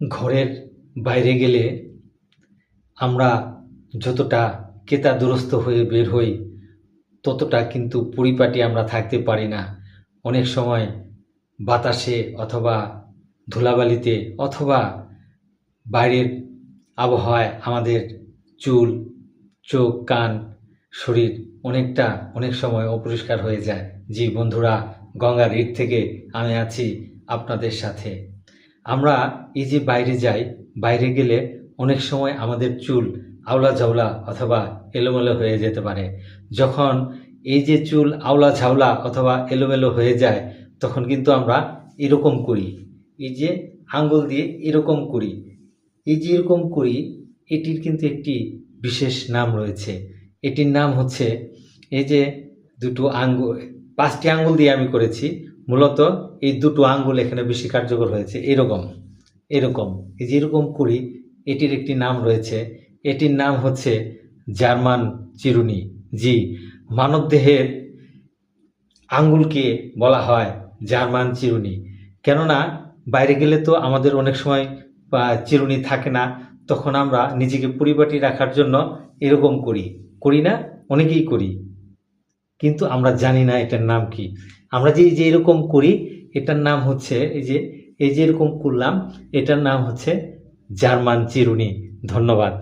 ঘরের বাইরে গেলে আমরা যতটা কেতাদুরস্ত হয়ে বের হই ততটা কিন্তু পরিপাটি আমরা থাকতে পারি না। অনেক সময় বাতাসে অথবা ধুলাবালিতে অথবা বাইরের আবহাওয়ায় আমাদের চুল, চোখ, কান, শরীর অনেক সময় অপরিষ্কার হয়ে যায়। জি বন্ধুরা, গঙ্গার তীর থেকে আমি আছি আপনাদের সাথে। আমরা এই যে বাইরে যাই, বাইরে গেলে অনেক সময় আমাদের চুল আওলা ঝাউলা অথবা এলোমেলো হয়ে যেতে পারে। যখন এই যে চুল আওলা ঝাউলা অথবা এলোমেলো হয়ে যায় তখন কিন্তু আমরা এরকম করি, এই যে আঙ্গুল দিয়ে এরকম করি। এই যে এরকম করি, এটির কিন্তু একটি বিশেষ নাম রয়েছে। এটির নাম হচ্ছে, এই যে দুটো আঙ্গুল, 5টি আঙ্গুল দিয়ে আমি করেছি, মূলত এই দুটো আঙ্গুল এখানে বেশি কার্যকর হয়েছে। এরকম এই যে এরকম করি, এটির একটি নাম রয়েছে। এটির নাম হচ্ছে জার্মান চিরুনি। জি, মানবদেহের আঙ্গুলকে বলা হয় জার্মান চিরুনি। কেননা বাইরে গেলে তো আমাদের অনেক সময় চিরুনি থাকে না, তখন আমরা নিজেকে পরিপাটি রাখার জন্য এরকম করি না? অনেকেই করি, কিন্তু আমরা জানি না এটার নাম কি। আমরা যে এরকম করি, এটার নাম হচ্ছে, এই যে এরকম করলাম, এটার নাম হচ্ছে জার্মান চিরুনি। ধন্যবাদ।